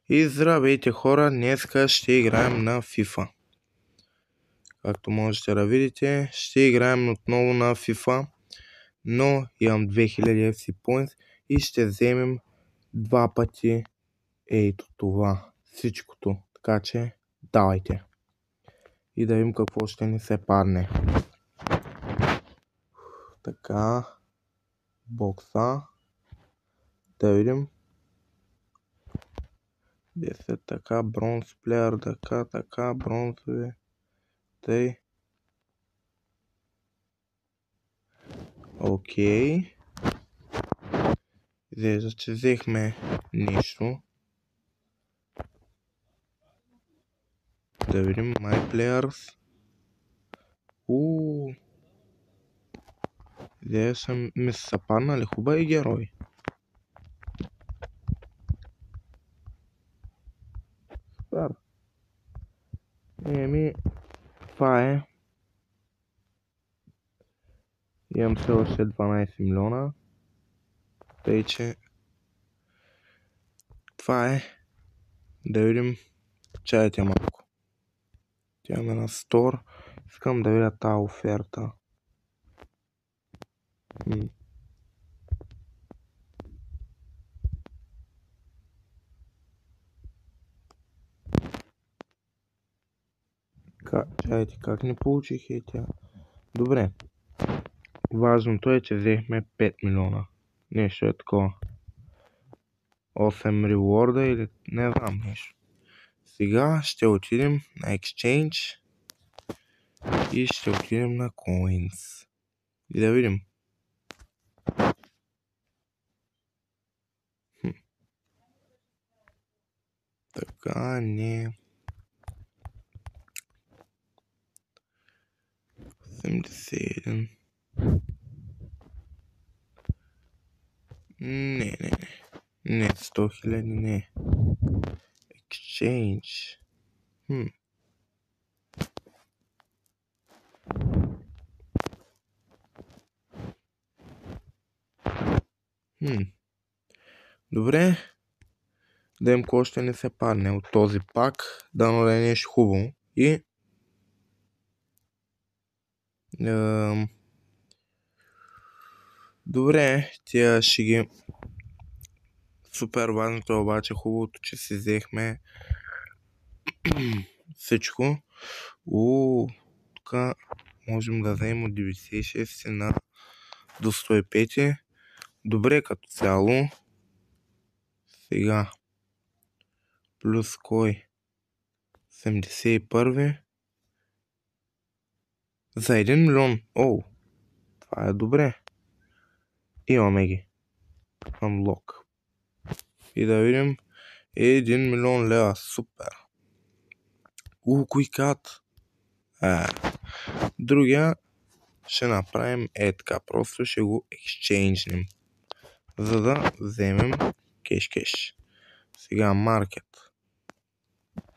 И здравейте хора, днеска ще играем на FIFA. Както можете да видите, ще играем отново на FIFA, но имам 2000 FC Points и ще вземем два пъти ето това, всичкото. Така че давайте. И да видим какво ще ни се падне. Така, бокса. Да видим. 10 така, бронз плеер, така, бронзови. Тъй. Окей. Изглежда, че взехме нещо. Да видим My Players. Изглежда ми са паднали хубави герои. Супер. Това е. Имам все още 12 милиона. Тъй, че това е. Да видим. Чайте малко. Тяме на стор. Искам да видя тази оферта. Чайте, как не получих тя. Добре. Важното е, че взехме 5 милиона. Нещо е такова. 8 реворда или не знам нещо. Сега ще отидем на Exchange и ще отидем на Coins. И да видим. Така, не. 81. Не. Не, 100 000 не. Exchange. Добре. Да им какво ще не се падне от този пак. Дано да е нещо хубаво. И добре, тя ще ги. Супер важното е обаче хубавото, че си взехме всичко. Тук можем да вземем от 96 на до 105. Добре като цяло. Сега. Плюс кой? 71. За 1 милион. Това е добре. Имаме ги. Unlock. И да видим. 1 милион лева. Супер. Кой кат? Другия ще направим така. Просто ще го ексчейнжнем. За да вземем кеш. Сега маркет.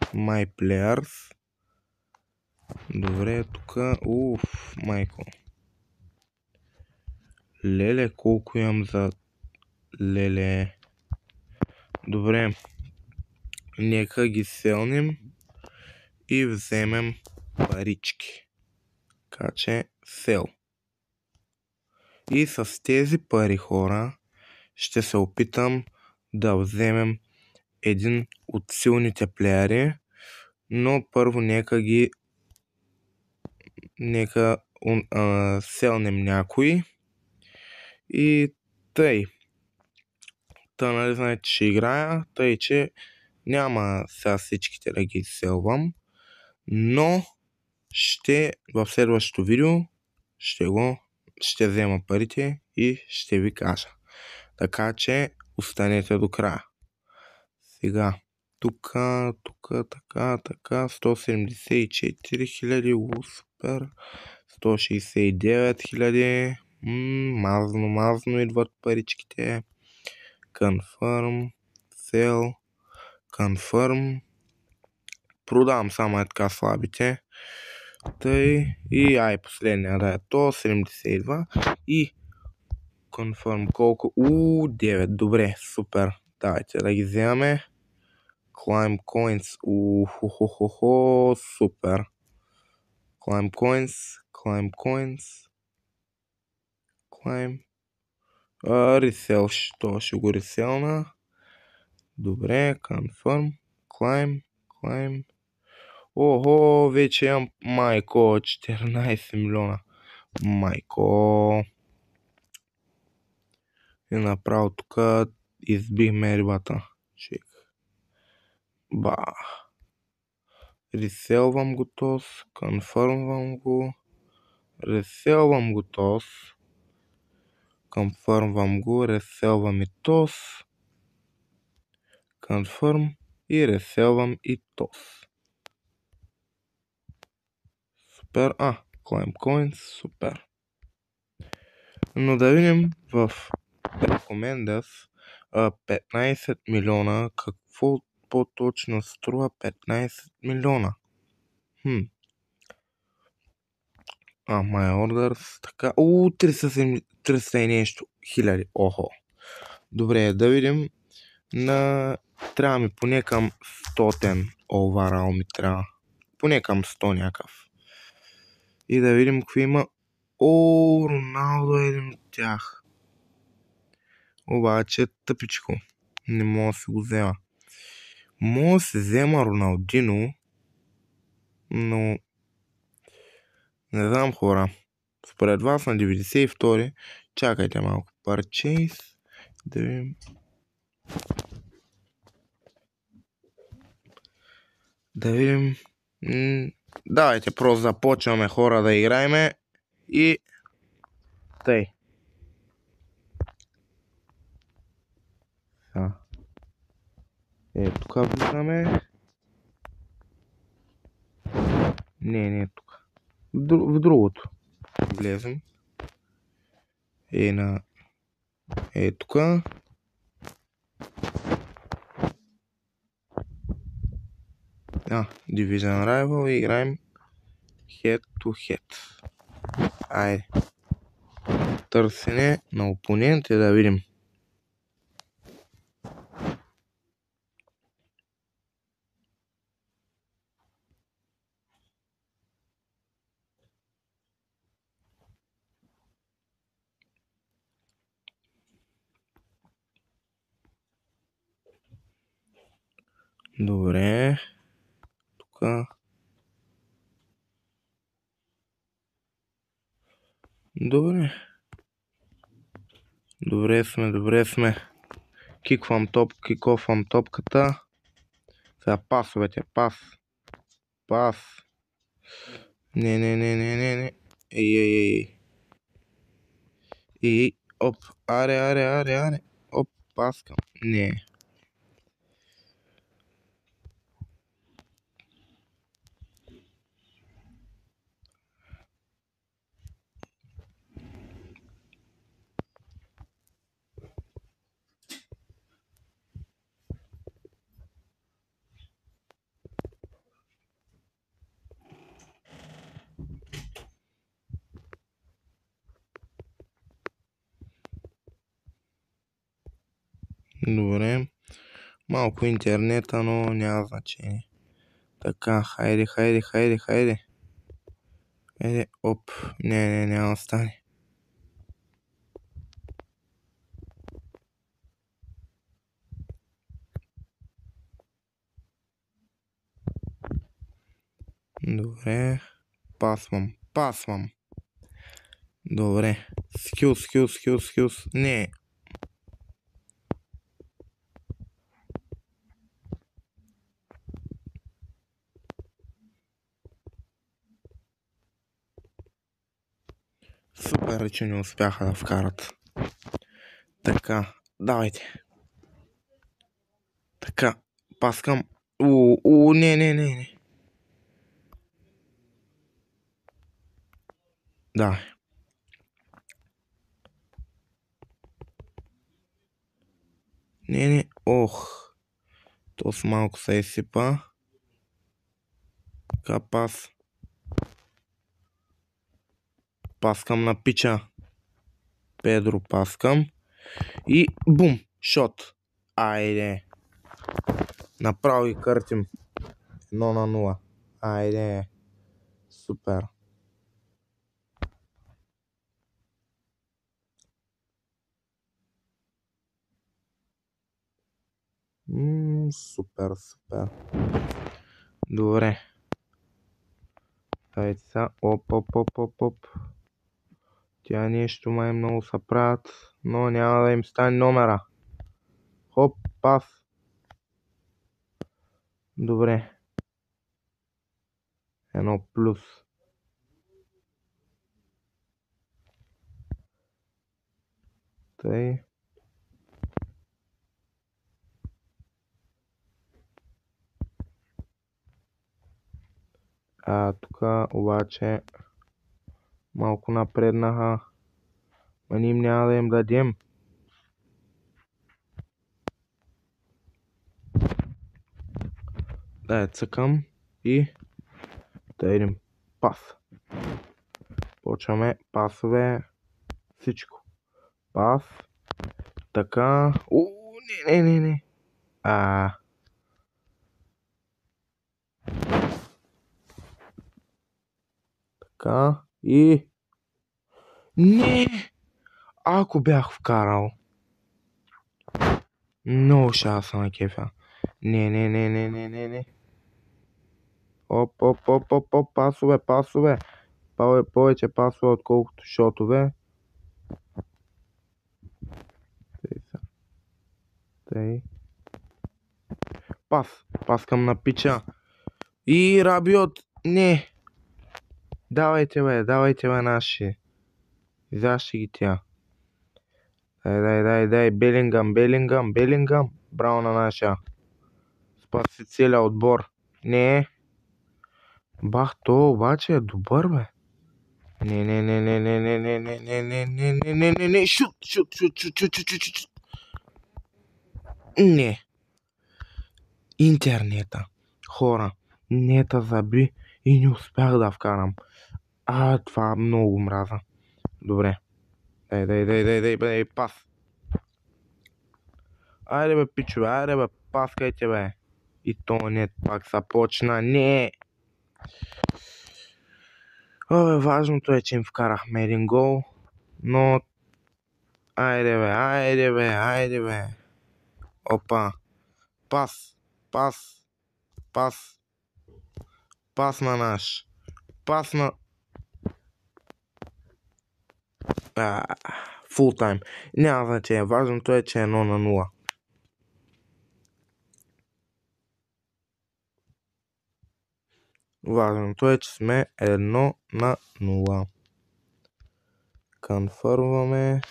My Players. Добре, тук. Майко. Леле, колко имам за леле. Добре. Нека ги селнем и вземем парички. Така че сел. И с тези пари, хора, ще се опитам да вземем един от силните плеери, но първо нека селнем някой и тъй. Нали знаете, че играя, тъй че няма сега всичките да ги селвам, но в следващото видео ще взема парите и ще ви кажа. Така че останете до края. Сега, тук, така, 174 хиляди, супер, 169 хиляди, мазно идват паричките, confirm, sell, confirm, продавам само така слабите, тъй и последния да е то, 72 и confirm колко, 9, добре, супер, давайте да ги вземаме. Climb Coins. Ухо, супер. Climb Coins. Climb. Ресел, то ще го реселна. Добре, confirm. Climb. Охо, вече имам майко 14 милиона. Майко. И направо тук избихме рибата. Чек. Ба. Реселвам го тос. Конфърмвам го. Реселвам го тос. Конфърмвам го. Реселвам и тос. Конфърм. И реселвам и тос. Супер. Climb Coins. Супер. Но да видим в Recommenders 15 милиона. Какво по-точно струва 15 милиона? My Orders. Така. 300 и нещо хиляди. Охо. Добре, да видим. Трябва ми поне към 100 оварал ми трябва. Поне към 100 някакъв. И да видим какви има. Роналдо е един от тях. Обаче тъпичко. Не мога да си го взема. Мога да се взема Роналдино, но не знам, хора. Според вас на 92-ри. Чакайте малко. Purchase. Да видим. Давайте просто започваме, хора, да играеме. И тъй. Тук влизаме. Не тук. В другото. Влезем. Тук. Division Rival и играем Head to Head. Айде. Търсене на опонент и да видим. Добре. Тук. Добре сме. Кикофвам топката. Сега пасовете. Пас. Не. Ей. Оп. Аре. Оп, паскам. Не. Добре. Малко интернета, но няма значение. Така, хайде. Хайде, оп. Не, няма да стане. Добре. Пасвам. Добре. Скилс. Не. Супер, че не успяха да вкарат. Така, давайте. Така, паскам. Не. Давай. Не. Ох. То с малко се изсипа. Така, пас. Паскам на пича. Педро паскам. И бум! Шот. Айде. Направо ги къртим 1-0. Айде. Супер. Супер. Добре. Дайте сега. Оп. Тя нещо май много са правят, но няма да им стане номера. Хоп, пас. Добре. 1+. Тъй. Тук обаче малко напреднаха. Ма ние няма да им дадем. Да, цъкам и да идем пас. Почваме пасове. Всичко. Пас. Така. Не. Така. И... Не! Ако бях вкарал. Много шанса на кефа. Не. Оп. Пасове. Повече пасове, отколкото шотове. Тъй. Пас към на пича. И Рабиот. Не. Давайте бе наши. Изящи ги тя. Дай. Белингам. Браво на наша. Спаси целия отбор. Не. Бах, то обаче е добър, бе. Не. Шут. Не. Интернета. Хора. Нета заби и не успях да вкарам. Това много мраза. Добре. Дай, пас. Айде бе, пичове, паскайте бе. И то нет пак започна. Не. Важното е, че им вкарахме един гол. Но... Айде бе. Опа. Пас. Пас на наш. Пас на... Фул тайм. Няма значение. Важното е, че е 1-0. Важното е, че сме 1-0. Конфърмваме.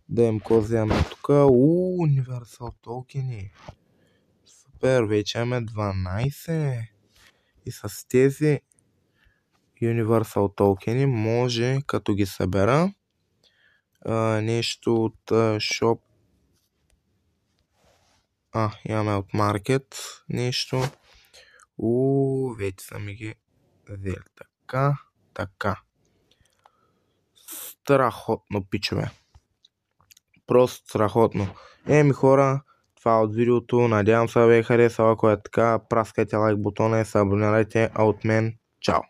Да им козяме тук. Универсал токени. Супер, вече имаме 12. И с тези Universal токени може, като ги събера, нещо от Shop. Имаме от Market нещо. Вече са ми ги взели. Така. Страхотно, пичове. Просто страхотно. Хора, това от видеото. Надявам се да ви е харесало. Ако е така, праскайте лайк бутона и се абонирайте. А от мен, чао!